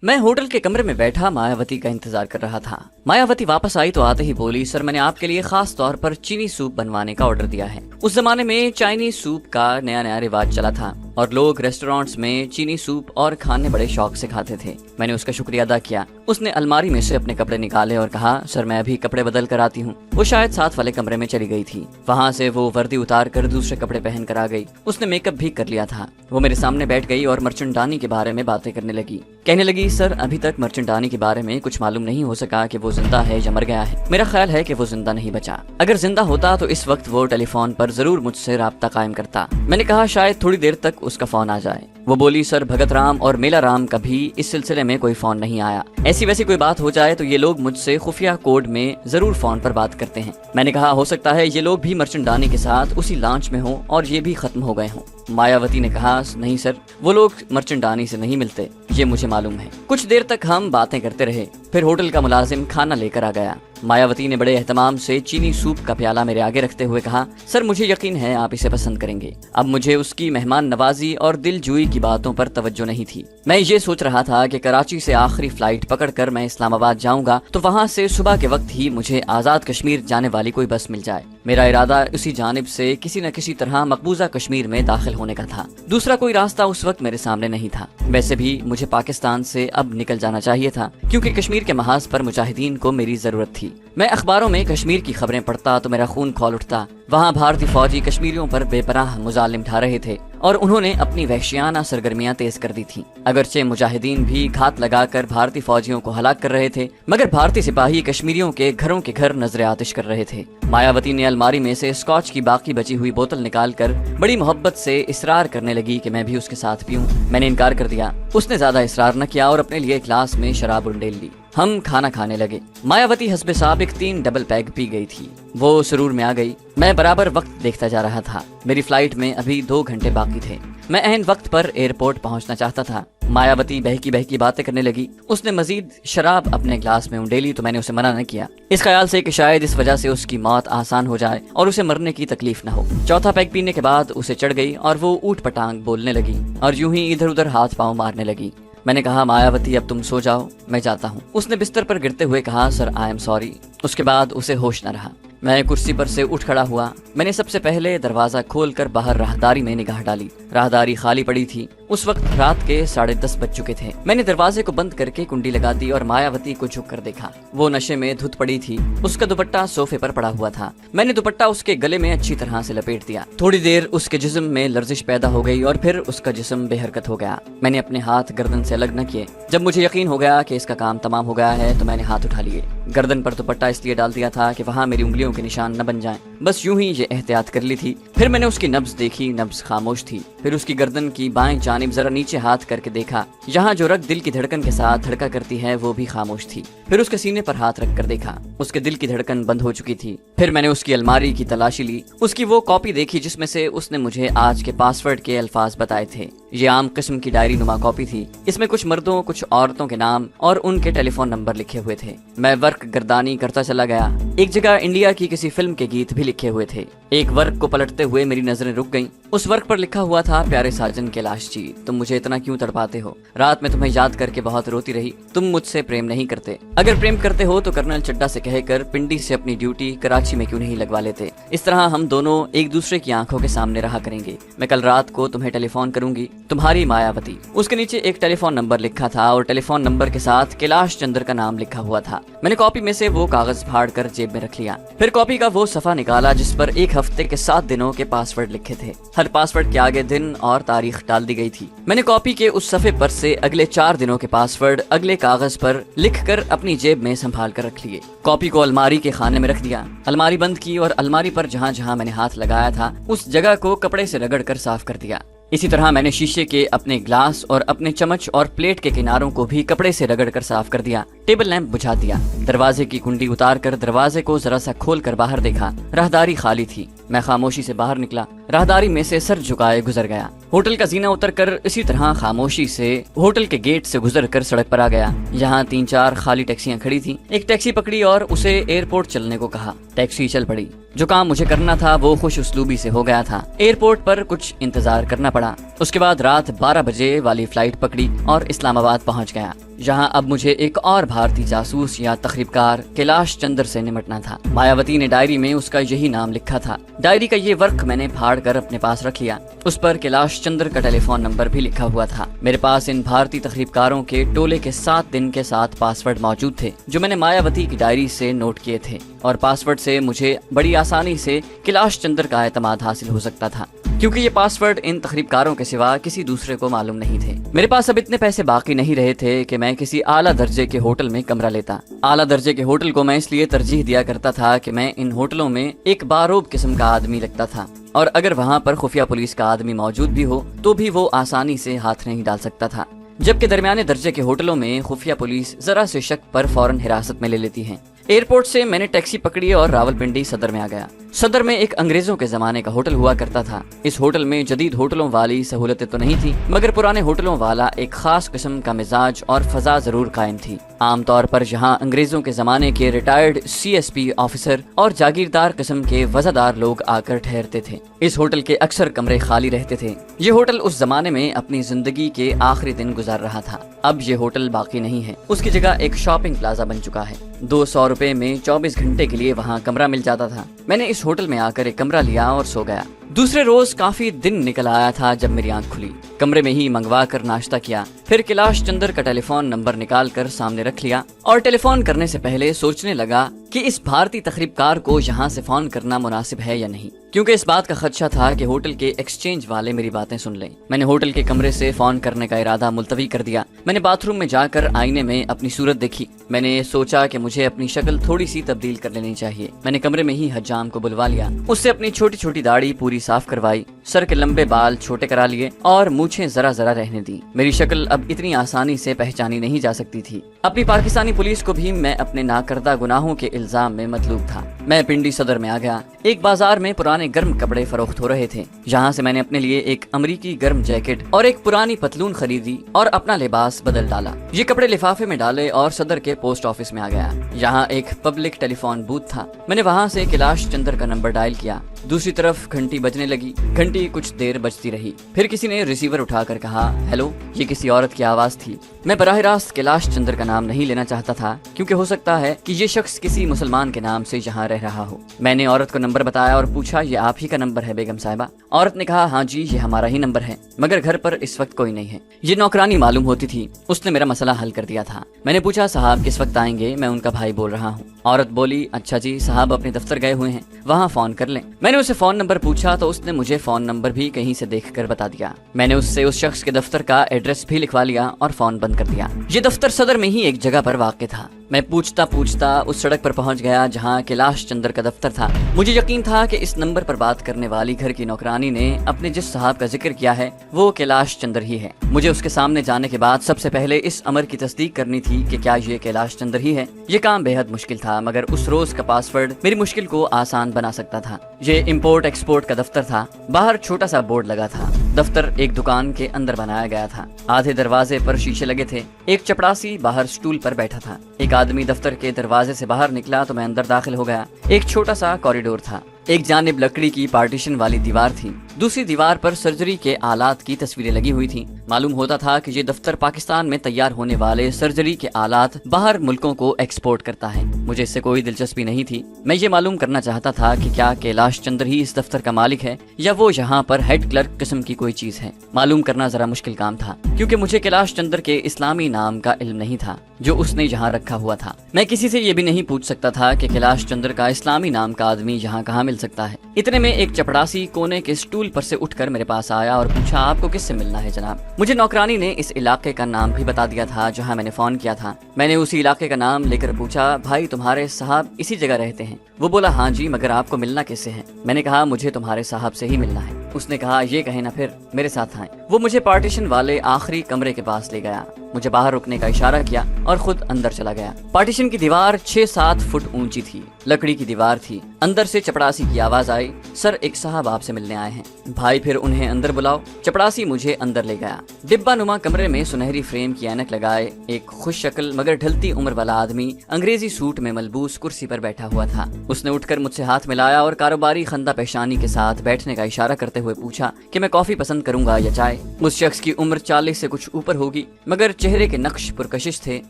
میں ہوٹل کے کمرے میں بیٹھا مایاوتی کا انتظار کر رہا تھا۔ مایاوتی واپس آئی تو آتے ہی بولی، سر میں نے آپ کے لیے خاص طور پر چینی سوپ بنوانے کا آرڈر دیا ہے۔ اس زمانے میں چائنیز سوپ کا نیا رواج چلا تھا اور لوگ ریسٹورانٹس میں چینی سوپ اور کھانے بڑے شوق سے کھاتے تھے۔ میں نے اس کا شکریہ ادا کیا۔ اس نے الماری میں سے اپنے کپڑے نکالے اور کہا، سر میں ابھی کپڑے بدل کر آتی ہوں۔ وہ شاید ساتھ والے کمرے میں چلی گئی تھی۔ وہاں سے وہ وردی اتار کر دوسرے کپڑے پہن کر آ گئی۔ اس نے میک اپ بھی کر لیا تھا۔ وہ میرے سامنے بیٹھ گئی اور مرچنڈانی کے بارے میں باتیں کرنے لگی۔ کہنے لگی، سر ابھی تک مرچنڈانی کے بارے میں کچھ معلوم نہیں ہو سکا کہ وہ زندہ ہے یا مر گیا ہے۔ میرا خیال ہے کہ وہ زندہ نہیں بچا۔ اگر زندہ ہوتا تو اس وقت وہ ٹیلی فون پر ضرور مجھ سے رابطہ قائم کرتا۔ میں نے کہا، شاید تھوڑی دیر تک اس کا فون آ جائے۔ وہ بولی، سر بھگت رام اور میلا رام کا بھی اس سلسلے میں کوئی فون نہیں آیا۔ ایسی ویسی کوئی بات ہو جائے تو یہ لوگ مجھ سے خفیہ کوڈ میں ضرور فون پر بات کرتے ہیں۔ میں نے کہا، ہو سکتا ہے یہ لوگ بھی مرچنڈانی کے ساتھ اسی لانچ میں ہوں اور یہ بھی ختم ہو گئے ہوں۔ مایاوتی نے کہا، نہیں سر، وہ لوگ مرچنڈانی سے نہیں ملتے، یہ مجھے معلوم ہے۔ کچھ دیر تک ہم باتیں کرتے رہے، پھر ہوٹل کا ملازم کھانا لے کر آ گیا۔ مایاوتی نے بڑے اہتمام سے چینی سوپ کا پیالہ میرے آگے رکھتے ہوئے کہا، سر مجھے یقین ہے آپ اسے پسند کریں گے۔ اب مجھے اس کی مہمان نوازی اور دل جوئی کی باتوں پر توجہ نہیں تھی۔ میں یہ سوچ رہا تھا کہ کراچی سے آخری فلائٹ پکڑ کر میں اسلام آباد جاؤں گا تو وہاں سے صبح کے وقت ہی مجھے آزاد کشمیر جانے والی کوئی بس مل جائے۔ میرا ارادہ اسی جانب سے کسی نہ کسی طرح مقبوضہ کشمیر میں داخل ہونے کا تھا۔ دوسرا کوئی راستہ اس وقت میرے سامنے نہیں تھا۔ ویسے بھی مجھے پاکستان سے اب نکل جانا چاہیے تھا، کیونکہ کشمیر کے محاذ پر مجاہدین کو میری ضرورت تھی۔ میں اخباروں میں کشمیر کی خبریں پڑھتا تو میرا خون کھول اٹھتا۔ وہاں بھارتی فوجی کشمیریوں پر بے پناہ مظالم ڈھا رہے تھے اور انہوں نے اپنی وحشیانہ سرگرمیاں تیز کر دی تھیں۔ اگرچہ مجاہدین بھی گھات لگا کر بھارتی فوجیوں کو ہلاک کر رہے تھے، مگر بھارتی سپاہی کشمیریوں کے گھروں کے گھر نظر آتش کر رہے تھے۔ مایاوتی نے الماری میں سے اسکاچ کی باقی بچی ہوئی بوتل نکال کر بڑی محبت سے اصرار کرنے لگی کہ میں بھی اس کے ساتھ پیوں۔ میں نے انکار کر دیا۔ اس نے زیادہ اصرار نہ کیا اور اپنے لیے گلاس میں شراب انڈیل لی۔ ہم کھانا کھانے لگے۔ مایاوتی حسب سابق 3 ڈبل پیگ پی گئی تھی۔ وہ سرور میں آ گئی۔ میں برابر وقت دیکھتا جا رہا تھا۔ میری فلائٹ میں ابھی 2 گھنٹے باقی تھے۔ میں عین وقت پر ایئرپورٹ پہنچنا چاہتا تھا۔ مایاوتی بہکی بہکی باتیں کرنے لگی۔ اس نے مزید شراب اپنے گلاس میں انڈیلی تو میں نے اسے منع نہ کیا، اس خیال سے کہ شاید اس وجہ سے اس کی موت آسان ہو جائے اور اسے مرنے کی تکلیف نہ ہو۔ چوتھا پیگ پینے کے بعد اسے چڑھ گئی اور وہ اوٹ پٹانگ بولنے لگی اور یوں ہی ادھر ادھر ہاتھ پاؤں مارنے لگی۔ میں نے کہا، مایاوتی اب تم سو جاؤ، میں جاتا ہوں۔ اس نے بستر پر گرتے ہوئے کہا، سر آئی ایم سوری۔ اس کے بعد اسے ہوش نہ رہا۔ میں کرسی پر سے اٹھ کھڑا ہوا۔ میں نے سب سے پہلے دروازہ کھول کر باہر راہداری میں نگاہ ڈالی۔ راہداری خالی پڑی تھی۔ اس وقت رات کے 10:30 بج چکے تھے۔ میں نے دروازے کو بند کر کے کنڈی لگا دی اور مایاوتی کو جھک کر دیکھا۔ وہ نشے میں دھت پڑی تھی۔ اس کا دوپٹہ صوفے پر پڑا ہوا تھا۔ میں نے دوپٹہ اس کے گلے میں اچھی طرح سے لپیٹ دیا۔ تھوڑی دیر اس کے جسم میں لرزش پیدا ہو گئی اور پھر اس کا جسم بے حرکت ہو گیا۔ میں نے اپنے ہاتھ گردن سے الگ نہ کیے۔ جب مجھے یقین ہو گیا کہ اس کا کام تمام ہو گیا ہے تو میں نے ہاتھ اٹھا لیے۔ گردن پر دوپٹہ اس لیے ڈال دیا تھا کہ وہاں میری انگلیوں کے نشان نہ بن جائیں، بس یوں ہی یہ احتیاط کر لی تھی۔ پھر میں نے اس کی نبض دیکھی، نبض خاموش تھی۔ پھر اس کی گردن کی بائیں جانب ذرا نیچے ہاتھ کر کے دیکھا، یہاں جو رگ دل کی دھڑکن کے ساتھ دھڑکا کرتی ہے وہ بھی خاموش تھی۔ پھر اس کے سینے پر ہاتھ رکھ کر دیکھا، اس کے دل کی دھڑکن بند ہو چکی تھی۔ پھر میں نے اس کی الماری کی تلاشی لی، اس کی وہ کاپی دیکھی جس میں سے اس نے مجھے آج کے پاس ورڈ کے الفاظ بتائے تھے۔ یہ عام قسم کی ڈائری نما کاپی تھی۔ اس میں کچھ مردوں کچھ عورتوں کے نام اور ان کے ٹیلی فون نمبر لکھے ہوئے تھے۔ میں ورق گردانی کرتا چلا گیا۔ ایک جگہ انڈیا کی کسی فلم کے گیت بھی لکھے ہوئے تھے۔ ایک ورق کو پلٹتے ہوئے میری نظریں رک گئیں۔ اس ورق پر لکھا ہوا تھا، پیارے ساجن کیلاش جی، تم مجھے اتنا کیوں تڑپاتے ہو؟ رات میں تمہیں یاد کر کے بہت روتی رہی۔ تم مجھ سے پریم نہیں کرتے۔ اگر پریم کرتے ہو تو کرنل چڈا سے کہہ کر پنڈی سے اپنی ڈیوٹی کراچی میں کیوں نہیں لگوا لیتے؟ اس طرح ہم دونوں ایک دوسرے کی آنکھوں کے سامنے رہا کریں گے۔ میں کل رات کو تمہیں ٹیلی فون کروں گی، تمہاری مایاوتی۔ اس کے نیچے ایک ٹیلی فون نمبر لکھا تھا اور ٹیلی فون نمبر کے ساتھ کیلاش چندر کا نام لکھا ہوا تھا۔ میں نے کاپی میں سے وہ کاغذ پھاڑ کر جیب میں رکھ لیا۔ پھر کاپی کا وہ صفحہ نکالا جس پر 1 ہفتے کے 7 دنوں کے پاس ورڈ لکھے تھے۔ ہر پاس ورڈ کے آگے دن اور تاریخ ڈال دی گئی تھی۔ میں نے کاپی کے اس صفحے پر سے اگلے 4 دنوں کے پاس ورڈ اگلے کاغذ پر لکھ کر اپنی جیب میں سنبھال کر رکھ لیے۔ کاپی کو الماری کے خانے میں رکھ دیا۔ الماری بند کی اور الماری پر جہاں جہاں میں نے ہاتھ لگایا تھا اس جگہ کو کپڑے سے رگڑ کر صاف کر دیا۔ اسی طرح میں نے شیشے کے اپنے گلاس اور اپنے چمچ اور پلیٹ کے کناروں کو بھی کپڑے سے رگڑ کر صاف کر دیا۔ ٹیبل لیمپ بجھا دیا۔ دروازے کی کنڈی اتار کر دروازے کو ذرا سا کھول کر باہر دیکھا۔ راہداری خالی تھی۔ میں خاموشی سے باہر نکلا۔ राहदारी में से सर झुकाए गुजर गया। होटल का जीना उतरकर इसी तरह खामोशी से होटल के गेट से गुजरकर सड़क पर आ गया। यहाँ 3-4 खाली टैक्सियां खड़ी थी। एक टैक्सी पकड़ी और उसे एयरपोर्ट चलने को कहा। टैक्सी चल पड़ी। जो काम मुझे करना था वो खुश उसलूबी से हो गया था। एयरपोर्ट पर कुछ इंतजार करना पड़ा। उसके बाद रात 12 बजे वाली फ्लाइट पकड़ी और इस्लामाबाद पहुंच गया। जहां अब मुझे एक और भारतीय जासूस या तखरीबकार कैलाश चंद्र से निपटना था। मायावती ने डायरी में उसका यही नाम लिखा था। डायरी का ये वर्क मैंने फाड़ कर अपने पास रख लिया। उस पर कैलाश चंद्र का टेलीफोन नंबर भी लिखा हुआ था। मेरे पास इन भारतीय तखरीबकारों के टोले के 7 दिन के 7 पासवर्ड मौजूद थे जो मैंने मायावती की डायरी से नोट किए थे, और पासवर्ड से मुझे बड़ी आसानी से कैलाश चंद्र का एतमाद हासिल हो सकता था, क्योंकि ये पासवर्ड इन तखरीबकारों के सिवा किसी दूसरे को मालूम नहीं थे। मेरे पास अब इतने पैसे बाकी नहीं रहे थे कि मैं किसी आला दर्जे के होटल में कमरा लेता। आला दर्जे के होटल को मैं इसलिए तरजीह दिया करता था कि मैं इन होटलों में एक बारूब किस्म का आदमी लगता था, और अगर वहाँ पर खुफिया पुलिस का आदमी मौजूद भी हो तो भी वो आसानी से हाथ नहीं डाल सकता था, जबकि दरमियाने दर्जे के होटलों में खुफिया पुलिस जरा से शक पर फौरन हिरासत में ले लेती है। एयरपोर्ट से मैंने टैक्सी पकड़ी और रावलपिंडी सदर में आ गया। सदर में एक अंग्रेजों के जमाने का होटल हुआ करता था। इस होटल में जदीद होटलों वाली सहूलतें तो नहीं थी, मगर पुराने होटलों वाला एक खास किस्म का मिजाज और फजा जरूर कायम थी। आमतौर पर यहाँ अंग्रेजों के जमाने के रिटायर्ड CSP ऑफिसर और जागीरदार किस्म के वजादार लोग आकर ठहरते थे। इस होटल के अक्सर कमरे खाली रहते थे। ये होटल उस जमाने में अपनी जिंदगी के आखिरी दिन गुजार रहा था। अब ये होटल बाकी नहीं है। उसकी जगह एक शॉपिंग प्लाजा बन चुका है। 200 रुपए में 24 घंटे के लिए वहाँ कमरा मिल जाता था। मैंने इस होटल में आकर एक कमरा लिया और सो गया। दूसरे रोज काफी दिन निकल आया था जब मेरी आंख खुली। कमरे में ही मंगवा कर नाश्ता किया, फिर कैलाश चंद्र का टेलीफोन नंबर निकाल कर सामने रख लिया और टेलीफोन करने से पहले सोचने लगा कि इस भारतीय तखरीबकार को यहाँ से फोन करना मुनासिब है या नहीं, क्योंकि इस बात का खदशा था कि होटल के एक्सचेंज वाले मेरी बातें सुन लें। मैंने होटल के कमरे से फोन करने का इरादा मुलतवी कर दिया। मैंने बाथरूम में जाकर आईने में अपनी सूरत देखी। मैंने सोचा कि मुझे अपनी शक्ल थोड़ी सी तब्दील कर लेनी चाहिए। मैंने कमरे में ही हज्जाम को बुलवा लिया। उससे अपनी छोटी छोटी दाढ़ी पूरी साफ करवाई, सर के लंबे बाल छोटे करा लिए और मूछें जरा जरा रहने दी। मेरी शक्ल अब इतनी आसानी से पहचानी नहीं जा सकती थी। अपनी पाकिस्तानी पुलिस को भी मैं अपने नाकर्दा गुनाहों के इल्जाम में मतलूब था। मैं पिंडी सदर में आ गया। एक बाजार में पुराने गर्म कपड़े फरोख्त हो रहे थे। यहाँ से मैंने अपने लिए एक अमरीकी गर्म जैकेट और एक पुरानी पतलून खरीदी और अपना लिबास बदल डाला। ये कपड़े लिफाफे में डाले और सदर के पोस्ट ऑफिस में आ गया। यहाँ एक पब्लिक टेलीफोन बूथ था। मैंने वहाँ से कैलाश चंद्र का नंबर डायल किया। दूसरी तरफ घंटी बजने लगी। घंटी कुछ देर बजती रही, फिर किसी ने रिसीवर उठाकर कहा, हेलो। ये किसी औरत की आवाज थी। मैं बराह रास्त कैलाश चंद्र का नाम नहीं लेना चाहता था, क्योंकि हो सकता है कि ये शख्स किसी मुसलमान के नाम से यहाँ रह रहा हो। मैंने औरत को नंबर बताया और पूछा, ये आप ही का नंबर है बेगम साहिबा? औरत ने कहा, हाँ जी, ये हमारा ही नंबर है, मगर घर पर इस वक्त कोई नहीं है। ये नौकरानी मालूम होती थी। उसने मेरा मसला हल कर दिया था। मैंने पूछा, साहब किस वक्त आएंगे? मैं उनका भाई बोल रहा हूँ। औरत बोली, अच्छा जी, साहब अपने दफ्तर गए हुए हैं, वहाँ फोन कर लें। मैंने उसे फोन नंबर पूछा तो उसने मुझे फोन नंबर भी कहीं से देखकर बता दिया। मैंने उससे उस शख्स के दफ्तर का एड्रेस भी लिखवा लिया और फोन बंद कर दिया। ये दफ्तर सदर में ही एक जगह पर वाक़ था। मैं पूछता पूछता उस सड़क पर पहुंच गया जहां कैलाश चंद्र का दफ्तर था। मुझे यकीन था कि इस नंबर पर बात करने वाली घर की नौकरानी ने अपने जिस साहब का जिक्र किया है वो कैलाश चंद्र ही है। मुझे उसके सामने जाने के बाद सबसे पहले इस अमर की तस्दीक करनी थी कि क्या ये कैलाश चंद्र ही है। ये काम बेहद मुश्किल था, मगर उस रोज का पासवर्ड मेरी मुश्किल को आसान बना सकता था। ये इम्पोर्ट एक्सपोर्ट का दफ्तर था। बाहर छोटा सा बोर्ड लगा था। दफ्तर एक दुकान के अंदर बनाया गया था। आधे दरवाजे पर शीशे लगे थे। एक चपरासी बाहर स्टूल पर बैठा था। एक आदमी दफ्तर के दरवाजे से बाहर निकला तो मैं अंदर दाखिल हो गया। एक छोटा सा कॉरिडोर था। एक जानिब लकड़ी की पार्टीशन वाली दीवार थी। दूसरी दीवार पर सर्जरी के आलात की तस्वीरें लगी हुई थी। मालूम होता था कि ये दफ्तर पाकिस्तान में तैयार होने वाले सर्जरी के आलात बाहर मुल्कों को एक्सपोर्ट करता है। मुझे इससे कोई दिलचस्पी नहीं थी। मैं ये मालूम करना चाहता था कि क्या कैलाश चंद्र ही इस दफ्तर का मालिक है या वो यहाँ पर हेड क्लर्क किस्म की कोई चीज है। मालूम करना जरा मुश्किल काम था, क्योंकि मुझे कैलाश चंद्र के इस्लामी नाम का इल्म नहीं था जो उसने यहाँ रखा हुआ था। मैं किसी से ये भी नहीं पूछ सकता था कि कैलाश चंद्र का इस्लामी नाम का आदमी यहाँ कहाँ मिल सकता है। इतने में एक चपड़ासी कोने के स्टूल पर से उठकर मेरे पास आया और पूछा, आपको किससे मिलना है जनाब? मुझे नौकरानी ने इस इलाके का नाम भी बता दिया था जहाँ मैंने फोन किया था। मैंने उसी इलाके का नाम लेकर पूछा, भाई तुम्हारे साहब इसी जगह रहते हैं? वो बोला, हाँ जी, मगर आपको मिलना किससे है? मैंने कहा, मुझे तुम्हारे साहब से ही मिलना है। उसने कहा, ये कहे ना फिर मेरे साथ आए। वो मुझे पार्टीशन वाले आखिरी कमरे के पास ले गया। मुझे बाहर रुकने का इशारा किया और खुद अंदर चला गया। पार्टीशन की दीवार 6-7 फुट ऊंची थी, लकड़ी की दीवार थी। अंदर से चपड़ासी की आवाज आई, सर एक साहब आपसे मिलने आए हैं। भाई फिर उन्हें अंदर बुलाओ। चपड़ासी मुझे अंदर ले गया। डिब्बा नुमा कमरे में सुनहरी फ्रेम की ऐनक लगाए एक खुश शक्ल मगर ढलती उम्र वाला आदमी अंग्रेजी सूट में मलबूस कुर्सी पर बैठा हुआ था। उसने उठकर मुझसे हाथ मिलाया और कारोबारी खंदा पेशानी के साथ बैठने का इशारा करते हुए पूछा कि मैं कॉफी पसंद करूंगा या चाय। उस शख्स की उम्र 40 से कुछ ऊपर होगी मगर चेहरे के नक्श पुरकशिश थे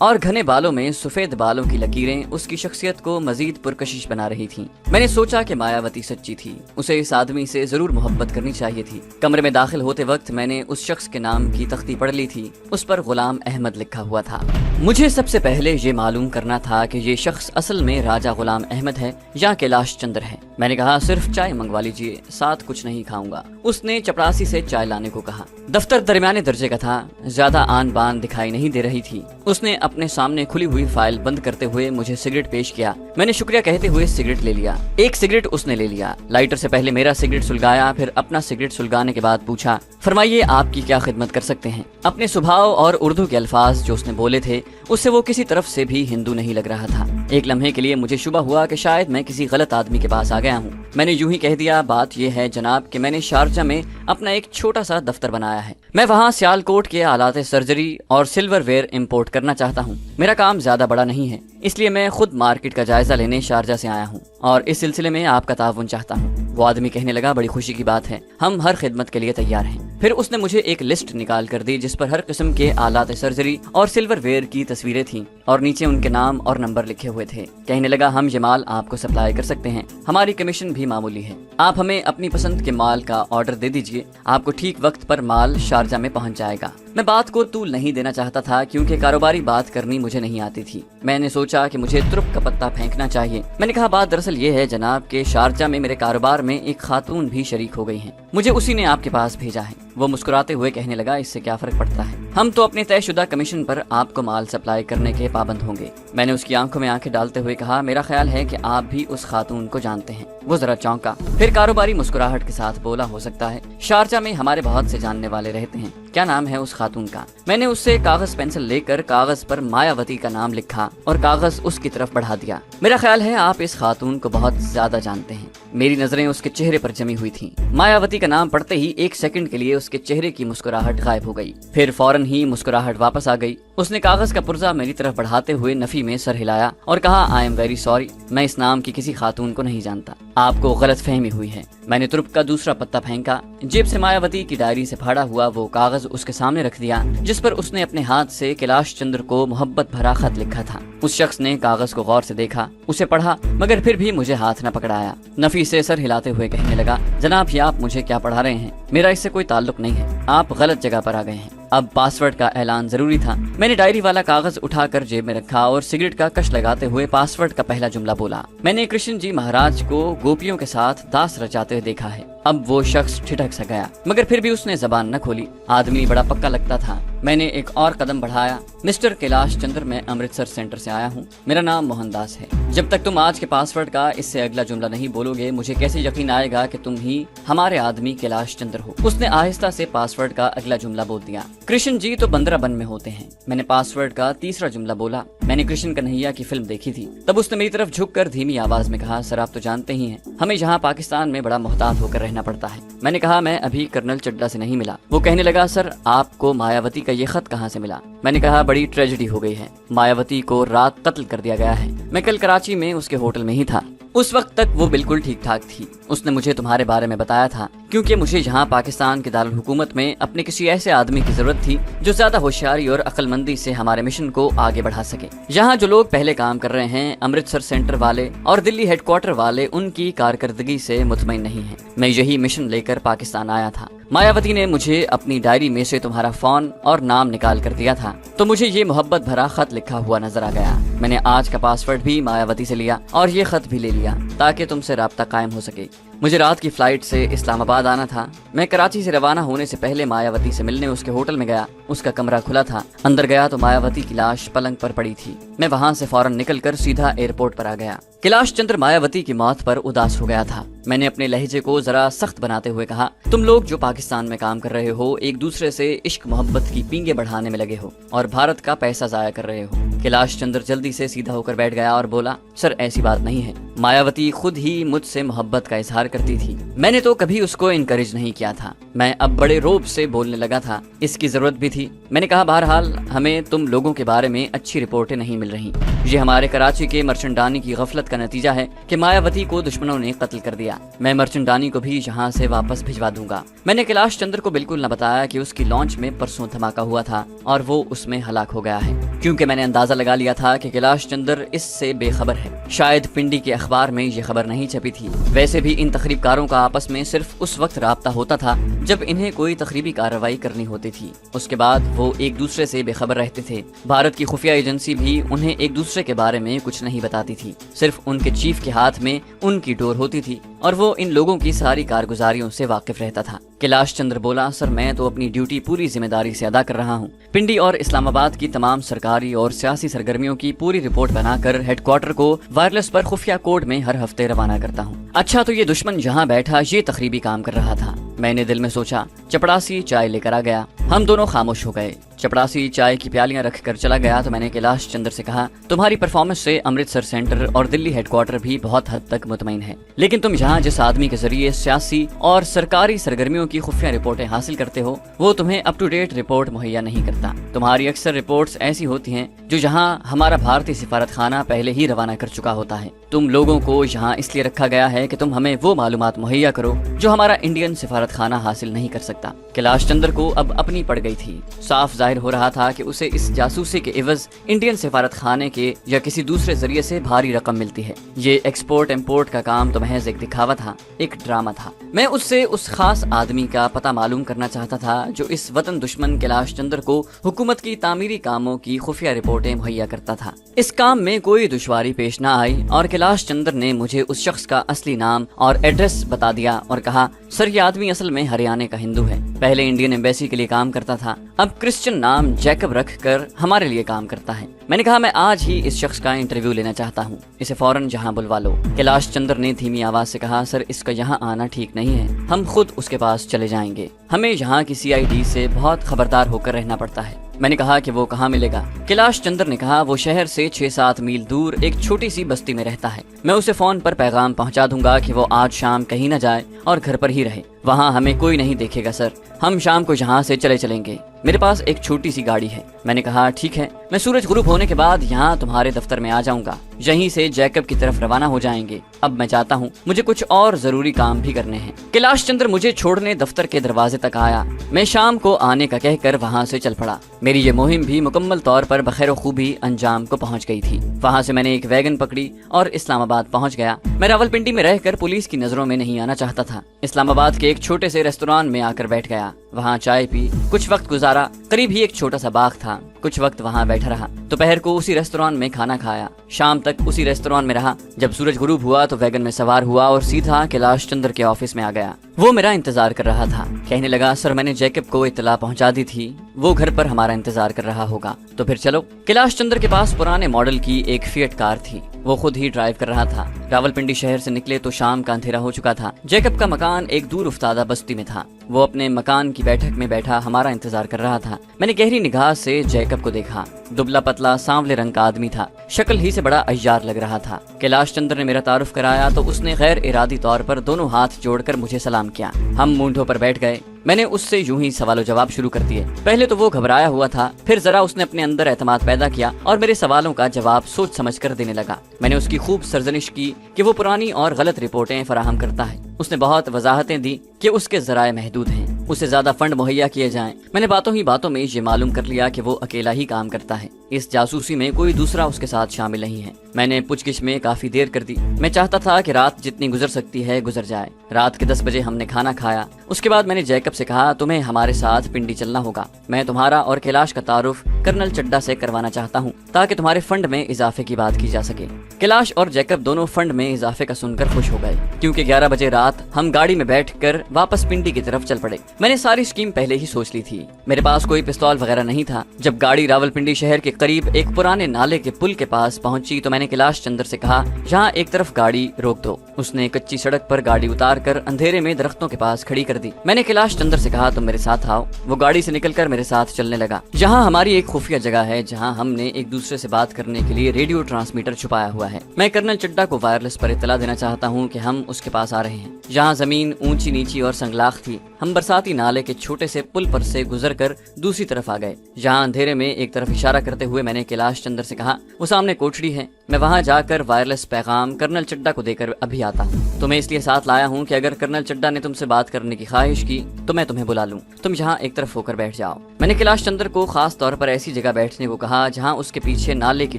और घने बालों में सफेद बालों की लकीरें उसकी शख्सियत को मजीद पुरकशिश बना रही थीं। मैंने सोचा कि मायावती सच्ची थी, उसे इस आदमी से जरूर मोहब्बत करनी चाहिए थी। कमरे में दाखिल होते वक्त मैंने उस शख्स के नाम की तख्ती पढ़ ली थी। उस पर गुलाम अहमद लिखा हुआ था। मुझे सबसे पहले ये मालूम करना था कि ये शख्स असल में राजा गुलाम अहमद है या कैलाश चंद्र है। मैंने कहा सिर्फ चाय मंगवा लीजिए, साथ कुछ नहीं खाऊंगा। उसने चपरासी से चाय लाने को कहा। दफ्तर दरमियाने दर्जे का था, ज्यादा आन बान दिखाई नहीं दे रही थी। उसने अपने सामने खुली हुई फाइल बंद करते हुए मुझे सिगरेट पेश किया। मैंने शुक्रिया कहते हुए सिगरेट ले लिया। एक सिगरेट उसने ले लिया। लाइटर से पहले मेरा सिगरेट सुलगाया, फिर अपना सिगरेट सुलगाने के बाद पूछा, फरमाइए आपकी क्या खिदमत कर सकते हैं। अपने स्वभाव और उर्दू के अल्फाज जो उसने बोले थे उससे वो किसी तरफ से भी हिंदू नहीं लग रहा था। एक लम्हे के लिए मुझे शुबा हुआ कि शायद मैं किसी गलत आदमी के पास आ गया हूँ। मैंने यूं ही कह दिया, बात यह है जनाब कि मैंने शारजा में अपना एक छोटा सा दफ्तर बनाया है। मैं वहाँ सियालकोट के आलात सर्जरी और सिल्वर वेयर इम्पोर्ट करना चाहता हूँ। मेरा काम ज्यादा बड़ा नहीं है, इसलिए मैं खुद मार्केट का जायजा लेने शारजा से आया हूँ और इस सिलसिले में आपका ताउन चाहता हूँ। वो आदमी कहने लगा, बड़ी खुशी की बात है, हम हर खिदमत के लिए तैयार हैं। फिर उसने मुझे एक लिस्ट निकाल कर दी जिस पर हर किस्म के आलात सर्जरी और सिल्वर वेयर की तस्वीरें थीं और नीचे उनके नाम और नंबर लिखे हुए थे। कहने लगा, हम ये माल आपको सप्लाई कर सकते हैं, हमारी कमीशन भी मामूली है। आप हमें अपनी पसंद के माल का ऑर्डर दे दीजिए, आपको ठीक वक्त पर माल शारजा में पहुंच जाएगा। मैं बात को तूल नहीं देना चाहता था क्योंकि कारोबारी बात करनी मुझे नहीं आती थी। मैंने सोचा कि मुझे तुरुप का पत्ता फेंकना चाहिए। मैंने कहा, बात दरअसल ये है जनाब के शारजा में मेरे कारोबार में एक खातून भी शरीक हो गई हैं। मुझे उसी ने आपके पास भेजा है। वो मुस्कुराते हुए कहने लगा, इससे क्या फर्क पड़ता है, हम तो अपने तयशुदा कमीशन पर आपको माल सप्लाई करने के पाबंद होंगे। मैंने उसकी आंखों में आंखें डालते हुए कहा, मेरा ख्याल है कि आप भी उस खातून को जानते हैं। वो जरा चौंका। फिर कारोबारी मुस्कुराहट के साथ बोला, हो सकता है, शारजा में हमारे बहुत से जानने वाले रहते हैं। क्या नाम है उस खातून का? मैंने उससे कागज पेंसिल लेकर कागज पर मायावती का नाम लिखा और कागज उसकी तरफ बढ़ा दिया। मेरा ख्याल है आप इस खातून को बहुत ज्यादा जानते हैं। मेरी नजरें उसके चेहरे पर जमी हुई थीं। मायावती का नाम पढ़ते ही एक सेकंड के लिए उसके चेहरे की मुस्कुराहट गायब हो गई, फिर फौरन ही मुस्कुराहट वापस आ गई। उसने कागज का पुर्जा मेरी तरफ बढ़ाते हुए नफी में सर हिलाया और कहा, आई एम वेरी सॉरी, मैं इस नाम की किसी खातून को नहीं जानता, आपको गलत फहमी हुई है। मैंने तुरुप का दूसरा पत्ता फेंका। जेब से मायावती की डायरी से फाड़ा हुआ वो कागज उसके सामने रख दिया जिस पर उसने अपने हाथ से कैलाश चंद्र को मोहब्बत भरा खत लिखा था। उस शख्स ने कागज को गौर से देखा, उसे पढ़ा मगर फिर भी मुझे हाथ न पकड़ाया। नफी से सर हिलाते हुए कहने लगा, जनाब ये आप मुझे क्या पढ़ा रहे हैं, मेरा इससे कोई ताल्लुक नहीं है, आप गलत जगह पर आ गए हैं। अब पासवर्ड का ऐलान जरूरी था। मैंने डायरी वाला कागज उठाकर जेब में रखा और सिगरेट का कश लगाते हुए पासवर्ड का पहला जुमला बोला। मैंने कृष्ण जी महाराज को गोपियों के साथ दास रचाते हुए देखा है। अब वो शख्स ठिठक सा गया मगर फिर भी उसने जबान न खोली। आदमी बड़ा पक्का लगता था। मैंने एक और कदम बढ़ाया। मिस्टर कैलाश चंद्र, मैं अमृतसर सेंटर से आया हूँ, मेरा नाम मोहनदास है। जब तक तुम आज के पासवर्ड का इससे अगला जुमला नहीं बोलोगे मुझे कैसे यकीन आएगा कि तुम ही हमारे आदमी कैलाश चंद्र हो। उसने आहिस्ता से पासवर्ड का अगला जुमला बोल दिया, कृष्ण जी तो बंदराबन में होते हैं। मैंने पासवर्ड का तीसरा जुमला बोला। मैंने कृष्ण कन्हैया की फिल्म देखी थी। तब उसने मेरी तरफ झुककर धीमी आवाज में कहा, सर आप तो जानते ही हैं हमें यहाँ पाकिस्तान में बड़ा मोहतात होकर रहना पड़ता है। मैंने कहा, मैं अभी कर्नल चड्डा से नहीं मिला। वो कहने लगा, सर आपको मायावती का ये खत कहाँ से मिला? मैंने कहा, बड़ी ट्रेजेडी हो गई है, मायावती को रात कत्ल कर दिया गया है। मैं कल कराची में उसके होटल में ही था। उस वक्त तक वो बिल्कुल ठीक ठाक थी। उसने मुझे तुम्हारे बारे में बताया था क्योंकि मुझे यहाँ पाकिस्तान के दारुल हुकूमत में अपने किसी ऐसे आदमी की जरूरत थी जो ज्यादा होशियारी और अक्लमंदी से हमारे मिशन को आगे बढ़ा सके। यहाँ जो लोग पहले काम कर रहे हैं, अमृतसर सेंटर वाले और दिल्ली हेडक्वार्टर वाले, उनकी कारकर्दगी से मुतमईन नहीं है। मैं यही मिशन लेकर पाकिस्तान आया था। मायावती ने मुझे अपनी डायरी में से तुम्हारा फोन और नाम निकाल कर दिया था तो मुझे ये मोहब्बत भरा खत लिखा हुआ नजर आ गया। मैंने आज का पासवर्ड भी मायावती से लिया और ये खत भी ले लिया ताकि तुमसे राब्ता कायम हो सके। مجھے رات کی فلائٹ سے اسلام آباد آنا تھا۔ میں کراچی سے روانہ ہونے سے پہلے مایاوتی سے ملنے اس کے ہوٹل میں گیا۔ اس کا کمرہ کھلا تھا۔ اندر گیا تو مایاوتی کی لاش پلنگ پر پڑی تھی۔ میں وہاں سے فوراً نکل کر سیدھا ایئرپورٹ پر آ گیا۔ کیلاش چندر مایاوتی کی موت پر اداس ہو گیا تھا۔ میں نے اپنے لہجے کو ذرا سخت بناتے ہوئے کہا، تم لوگ جو پاکستان میں کام کر رہے ہو ایک دوسرے سے عشق محبت کی پینگیں بڑھانے میں لگے ہو اور بھارت کا پیسہ ضائع کر رہے ہو۔ کیلاش چندر جلدی سے سیدھا ہو کر بیٹھ گیا اور بولا، سر ایسی بات نہیں ہے۔ مایاوتی خود ہی مجھ سے محبت کا اظہار کرتی تھی۔ میں نے تو کبھی اس کو انکریج نہیں کیا تھا۔ میں اب بڑے روب سے بولنے لگا تھا، اس کی ضرورت بھی تھی۔ میں نے کہا، بہرحال ہمیں تم لوگوں کے بارے میں اچھی رپورٹیں نہیں مل رہی۔ یہ ہمارے کراچی کے مرچنڈانی کی غفلت کا نتیجہ ہے کہ مایاوتی کو دشمنوں نے قتل کر دیا۔ میں مرچنڈانی کو بھی یہاں سے واپس بھجوا دوں گا۔ میں نے کیلاش چندر کو بالکل نہ بتایا کہ اس کی لانچ میں پرسوں دھماکہ ہوا تھا اور وہ اس میں ہلاک ہو گیا ہے، کیونکہ میں نے اندازہ لگا لیا تھا کہ کیلاش چندر اس سے بے خبر ہے۔ شاید پنڈی کے اخبار میں یہ خبر نہیں چھپی تھی۔ ویسے بھی ان تخریب کاروں کا آپس میں صرف اس وقت رابطہ ہوتا تھا جب انہیں کوئی تخریبی کارروائی کرنی ہوتی تھی۔ اس کے بعد وہ ایک دوسرے سے بے خبر رہتے تھے۔ بھارت کی خفیہ ایجنسی بھی انہیں ایک دوسرے کے بارے میں کچھ نہیں بتاتی تھی۔ صرف ان کے چیف کے ہاتھ میں ان کی ڈور ہوتی تھی اور وہ ان لوگوں کی ساری کارگزاریوں سے واقف رہتا تھا۔ کیلاش چندر بولا، سر میں تو اپنی ڈیوٹی پوری ذمہ داری سے ادا کر رہا ہوں۔ پنڈی اور اسلام آباد کی تمام سرکاری اور سیاسی سرگرمیوں کی پوری رپورٹ بنا کر ہیڈ کوارٹر کو وائرلیس پر خفیہ کوڈ میں ہر ہفتے روانہ کرتا ہوں۔ اچھا، تو یہ دشمن جہاں بیٹھا یہ تخریبی کام کر رہا تھا۔ میں نے دل میں سوچا۔ چپڑاسی چائے لے کر آ گیا۔ ہم دونوں خاموش ہو گئے۔ چپڑاسی چائے کی پیالیاں رکھ کر چلا گیا تو میں نے کیلاش چندر سے کہا، تمہاری پرفارمنس سے امرتسر سینٹر اور دلی ہیڈ کوارٹر بھی بہت حد تک مطمئن ہے، لیکن تم یہاں جس آدمی کے ذریعے سیاسی اور سرکاری سرگرمیوں کی خفیہ رپورٹیں حاصل کرتے ہو وہ تمہیں اپ ٹو ڈیٹ رپورٹ مہیا نہیں کرتا۔ تمہاری اکثر رپورٹس ایسی ہوتی ہیں جو یہاں ہمارا بھارتی سفارت خانہ پہلے ہی روانہ کر چکا ہوتا ہے۔ تم لوگوں کو یہاں اس لیے رکھا گیا ہے کہ تم ہمیں وہ معلومات مہیا کرو جو ہمارا انڈین سفارت خانہ حاصل نہیں کر سکتا۔ کیلاش چندر کو اب اپنی پڑ گئی تھی۔ صاف ظاہر ہو رہا تھا کہ اسے اس جاسوسی کے عوض انڈین سفارت خانے کے یا کسی دوسرے ذریعے سے بھاری رقم ملتی ہے۔ یہ ایکسپورٹ امپورٹ کا کام تو محض ایک دکھاوا تھا، ایک ڈرامہ تھا۔ میں اس سے اس خاص آدمی کا پتہ معلوم کرنا چاہتا تھا جو اس وطن دشمن کیلاش چندر کو حکومت کی تعمیری کاموں کی خفیہ رپورٹیں مہیا کرتا تھا۔ اس کام میں کوئی دشواری پیش نہ آئی اور کیلاش چندر نے مجھے اس شخص کا اصلی نام اور ایڈریس بتا دیا اور کہا، سر یہ آدمی اصل میں ہریانہ کا ہندو ہے، پہلے انڈین ایمبیسی کے لیے کام کرتا تھا، اب کرسچن نام جیکب رکھ کر ہمارے لیے کام کرتا ہے۔ میں نے کہا، میں آج ہی اس شخص کا انٹرویو لینا چاہتا ہوں، اسے فوراً یہاں بلوا لو۔ کیلاش چندر نے دھیمی آواز سے کہا، سر اس کا یہاں آنا ٹھیک نہیں ہے، ہم خود اس کے پاس چلے جائیں گے، ہمیں یہاں کی CID سے بہت خبردار ہو کر رہنا پڑتا ہے۔ میں نے کہا کہ وہ کہاں ملے گا؟ کیلاش چندر نے کہا، وہ شہر سے 6-7 میل دور ایک چھوٹی سی بستی میں رہتا ہے، میں اسے فون پر پیغام پہنچا دوں گا کہ وہ آج شام کہیں نہ جائے اور گھر پر ہی رہے، وہاں ہمیں کوئی نہیں دیکھے گا سر، ہم شام کو یہاں سے چلیں گے، میرے پاس ایک چھوٹی سی گاڑی ہے۔ میں نے کہا، ٹھیک ہے، میں سورج غروب ہونے کے بعد یہاں تمہارے دفتر میں آ جاؤں گا، یہیں سے جیکب کی طرف روانہ ہو جائیں گے۔ اب میں چاہتا ہوں، مجھے کچھ اور ضروری کام بھی کرنے ہیں۔ کیلاش چندر مجھے چھوڑنے دفتر کے دروازے تک آیا۔ میں شام کو آنے کا کہہ کر وہاں سے چل پڑا۔ میری یہ مہم بھی مکمل طور پر بخیر و خوبی انجام کو پہنچ گئی تھی۔ وہاں سے میں نے ایک ویگن پکڑی اور اسلام آباد پہنچ گیا۔ میں راولپنڈی میں رہ کر پولیس کی نظروں میں نہیں آنا چاہتا تھا۔ اسلام آباد کے ایک چھوٹے سے ریستوران میں آ کر بیٹھ گیا، وہاں چائے پی، کچھ وقت گزارا، قریب ہی ایک چھوٹا سا باغ تھا، کچھ وقت وہاں بیٹھا رہا۔ دوپہر کو اسی ریستوران میں کھانا کھایا، شام تک اسی ریستوران میں رہا۔ جب سورج غروب ہوا تو ویگن میں سوار ہوا اور سیدھا کیلاش چندر کے آفس میں آ گیا۔ وہ میرا انتظار کر رہا تھا۔ کہنے لگا، سر میں نے جیکب کو اطلاع پہنچا دی تھی، وہ گھر پر ہمارا انتظار کر رہا ہوگا، تو پھر چلو۔ کیلاش چندر کے پاس پرانے ماڈل کی ایک فیٹ کار تھی، وہ خود ہی ڈرائیو کر رہا تھا۔ راولپنڈی شہر سے نکلے تو شام کا اندھیرا ہو چکا تھا۔ جیکب کا مکان ایک دور افتادہ بستی میں تھا۔ وہ اپنے مکان کی بیٹھک میں بیٹھا ہمارا انتظار کر رہا تھا۔ میں نے گہری نگاہ سے جیکب کو دیکھا۔ دبلا پتلا سانولے رنگ کا آدمی تھا، شکل ہی سے بڑا عیار لگ رہا تھا۔ کیلاش چندر نے میرا تعارف کرایا تو اس نے غیر ارادی طور پر دونوں ہاتھ جوڑ کر مجھے سلام کیا۔ ہم مونڈھوں پر بیٹھ گئے۔ میں نے اس سے یوں ہی سوال و جواب شروع کر دیے۔ پہلے تو وہ گھبرایا ہوا تھا، پھر ذرا اس نے اپنے اندر اعتماد پیدا کیا اور میرے سوالوں کا جواب سوچ سمجھ کر دینے لگا۔ میں نے اس کی خوب سرزنش کی کہ وہ پرانی اور غلط رپورٹیں فراہم کرتا ہے۔ اس نے بہت وضاحتیں دی کہ اس کے ذرائع محدود ہیں، اسے زیادہ فنڈ مہیا کیے جائیں۔ میں نے باتوں ہی باتوں میں یہ معلوم کر لیا کہ وہ اکیلا ہی کام کرتا ہے، इस जासूसी में कोई दूसरा उसके साथ शामिल नहीं है। मैंने पूछगिछ में काफी देर कर दी। मैं चाहता था कि रात जितनी गुजर सकती है गुजर जाए। रात के 10 बजे हमने खाना खाया। उसके बाद मैंने जैकब से कहा, तुम्हें हमारे साथ पिंडी चलना होगा। मैं तुम्हारा और कैलाश का तारुफ कर्नल चड्ढा से करवाना चाहता हूँ ताकि तुम्हारे फंड में इजाफे की बात की जा सके। कैलाश और जैकब दोनों फंड में इजाफे का सुनकर खुश हो गए, क्योंकि 11 बजे रात हम गाड़ी में बैठकर वापस पिंडी की तरफ चल पड़े। मैंने सारी स्कीम पहले ही सोच ली थी। मेरे पास कोई पिस्तौल वगैरह नहीं था। जब गाड़ी रावलपिंडी शहर के करीब एक पुराने नाले के पुल के पास पहुंची तो मैंने कैलाश चंद्र से कहा, यहाँ एक तरफ गाड़ी रोक दो। उसने कच्ची सड़क पर गाड़ी उतार कर अंधेरे में दरख्तों के पास खड़ी कर दी। मैंने कैलाश चंद्र से कहा, तुम मेरे साथ आओ। वो गाड़ी से निकलकर मेरे साथ चलने लगा। यहाँ हमारी एक खुफिया जगह है जहाँ हमने एक दूसरे से बात करने के लिए रेडियो ट्रांसमीटर छुपाया हुआ है। मैं कर्नल चड्ढा को वायरलेस पर इत्तला देना चाहता हूँ कि हम उसके पास आ रहे हैं। यहाँ जमीन ऊंची नीची और संगलाख थी। हम बरसाती नाले के छोटे से पुल पर से गुजरकर दूसरी तरफ आ गए। जहाँ अंधेरे में एक तरफ इशारा करते हुए मैंने कैलाश चंद्र से कहा, वो सामने कोठड़ी है। मैं वहाँ जाकर वायरलेस पैगाम कर्नल चड्ढा को देकर अभी आता हूँ। तुम्हें इसलिए साथ लाया हूँ कि अगर कर्नल चड्ढा ने तुमसे बात करने की ख्वाहिश की तो मैं तुम्हें बुला लूँ। तुम यहाँ एक तरफ होकर बैठ जाओ। मैंने कैलाश चंद्र को खास तौर पर ऐसी जगह बैठने को कहा जहाँ उसके पीछे नाले की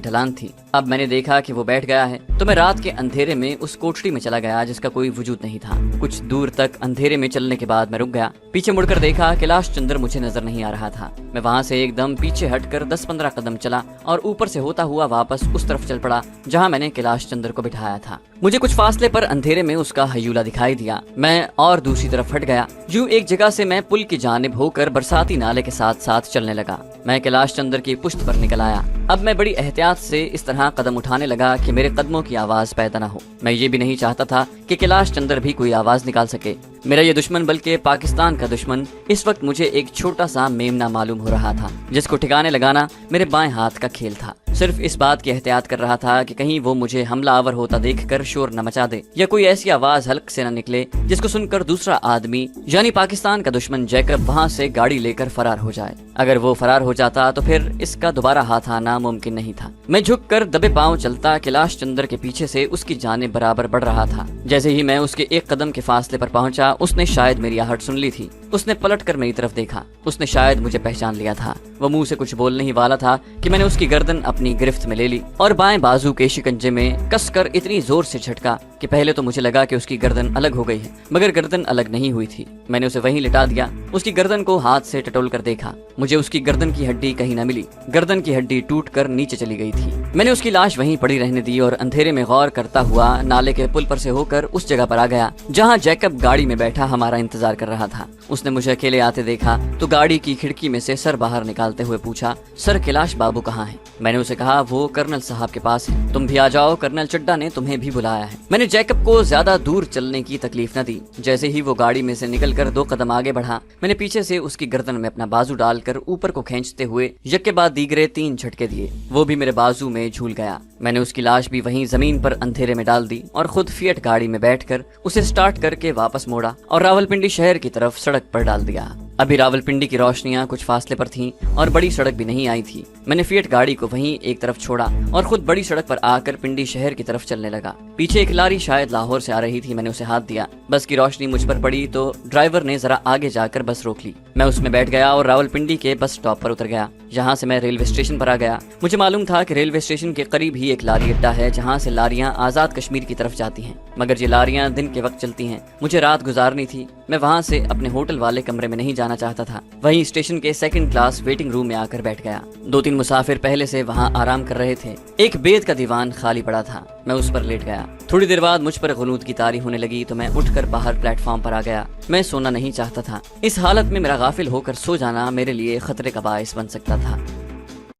ढलान थी। अब मैंने देखा कि वो बैठ गया है तो मैं रात के अंधेरे में उस कोठड़ी में चला गया जिसका कोई वजूद नहीं था। कुछ दूर तक अंधेरे में चलने के बाद मैं रुक गया। पीछे मुड़कर देखा, कैलाश चंद्र मुझे नजर नहीं आ रहा था। मैं वहाँ से एकदम पीछे हटकर 10-15 कदम चला और ऊपर से होता हुआ वापस उस तरफ चल पड़ा जहाँ मैंने कैलाश चंद्र को बिठाया था। मुझे कुछ फासले पर अंधेरे में उसका हयूला दिखाई दिया। मैं और दूसरी तरफ हट गया। यूं एक जगह से मैं पुल की जानिब होकर बरसाती नाले के साथ साथ चलने लगा। मैं कैलाश चंद्र की पुश्त पर निकल आया। अब मैं बड़ी एहतियात से इस तरह कदम उठाने लगा कि मेरे कदमों की आवाज पैदा न हो। मैं ये भी नहीं चाहता था कि कैलाश चंद्र भी कोई आवाज निकाल सके। मेरा ये दुश्मन बल्कि पाकिस्तान का दुश्मन इस वक्त मुझे एक छोटा सा मेमना मालूम हो रहा था, जिसको ठिकाने लगाना मेरे बाएं हाथ का खेल था। सिर्फ इस बात की एहतियात कर रहा था कि कहीं वो मुझे हमला आवर होता देखकर शोर न मचा दे या कोई ऐसी आवाज हल्क से न निकले जिसको सुनकर दूसरा आदमी यानी पाकिस्तान का दुश्मन जैकब वहाँ से गाड़ी लेकर फरार हो जाए। अगर वो फरार हो जाता तो फिर इसका दोबारा हाथ आना मुमकिन नहीं था। मैं झुककर दबे पांव चलता कैलाश चंद्र के पीछे से उसकी जाने बराबर बढ़ रहा था। जैसे ही मैं उसके एक कदम के फासले पर पहुंचा, उसने शायद मेरी आहट सुन ली थी। उसने पलट कर मेरी तरफ देखा। उसने शायद मुझे पहचान लिया था। वो मुंह से कुछ बोलने ही वाला था कि मैंने उसकी गर्दन अपनी गिरफ्त में ले ली और बाएं बाजू के शिकंजे में कसकर इतनी जोर से झटका कि पहले तो मुझे लगा कि उसकी गर्दन अलग हो गई है, मगर गर्दन अलग नहीं हुई थी। मैंने उसे वहीं लिटा दिया। उसकी गर्दन को हाथ से टटोल कर देखा। मुझे उसकी गर्दन की हड्डी कहीं न मिली। गर्दन की हड्डी टूट कर नीचे चली गई थी। मैंने उसकी लाश वहीं पड़ी रहने दी और अंधेरे में गौर करता हुआ नाले के पुल पर से होकर उस जगह पर आ गया जहाँ जैकब गाड़ी में बैठा हमारा इंतजार कर रहा था। उसने मुझे अकेले आते देखा तो गाड़ी की खिड़की में से सर बाहर निकालते हुए पूछा, सर कैलाश बाबू कहाँ हैं? मैंने उसे कहा, वो कर्नल साहब के पास है। तुम भी आ जाओ, कर्नल चड्ढा ने तुम्हें भी बुलाया है। मैंने जैकब को ज्यादा दूर चलने की तकलीफ न दी। जैसे ही वो गाड़ी में से निकलकर 2 कदम आगे बढ़ा, मैंने पीछे से उसकी गर्दन में अपना बाजू डालकर ऊपर को खींचते हुए यक के बाद दीगरे 3 झटके दिए। वो भी मेरे बाजू में झूल गया। मैंने उसकी लाश भी वहीं जमीन पर अंधेरे में डाल दी और खुद फिएट गाड़ी में बैठकर उसे स्टार्ट करके वापस मोड़ा और रावलपिंडी शहर की तरफ सड़क पर डाल दिया। अभी रावलपिंडी की रोशनियां कुछ फासले पर थीं और बड़ी सड़क भी नहीं आई थी। मैंने फिएट गाड़ी को वहीं एक तरफ छोड़ा और खुद बड़ी सड़क पर आकर पिंडी शहर की तरफ चलने लगा। पीछे एक लारी शायद लाहौर से आ रही थी। मैंने उसे हाथ दिया। बस की रोशनी मुझ पर पड़ी तो ड्राइवर ने जरा आगे जाकर बस रोक ली। मैं उसमें बैठ गया और रावलपिंडी के बस स्टॉप पर उतर गया। यहाँ से मैं रेलवे स्टेशन पर आ गया। मुझे मालूम था कि रेलवे स्टेशन के करीब ही एक लारी अड्डा है जहाँ से लारियां आजाद कश्मीर की तरफ जाती हैं, मगर ये लारियां दिन के वक्त चलती हैं। मुझे रात गुजारनी थी। मैं वहाँ से अपने होटल वाले कमरे में नहीं जाना चाहता था। वहीं स्टेशन के 2nd क्लास वेटिंग रूम में आकर बैठ गया। 2-3 मुसाफिर पहले से वहाँ आराम कर रहे थे। एक बेद का दीवान खाली पड़ा था। मैं उस पर लेट गया। थोड़ी देर बाद मुझ पर गुनूद की तारी होने लगी तो मैं उठकर बाहर प्लेटफॉर्म पर आ गया। मैं सोना नहीं चाहता था। इस हालत में मेरा गाफिल होकर सो जाना मेरे लिए खतरे का बाइस बन सकता था।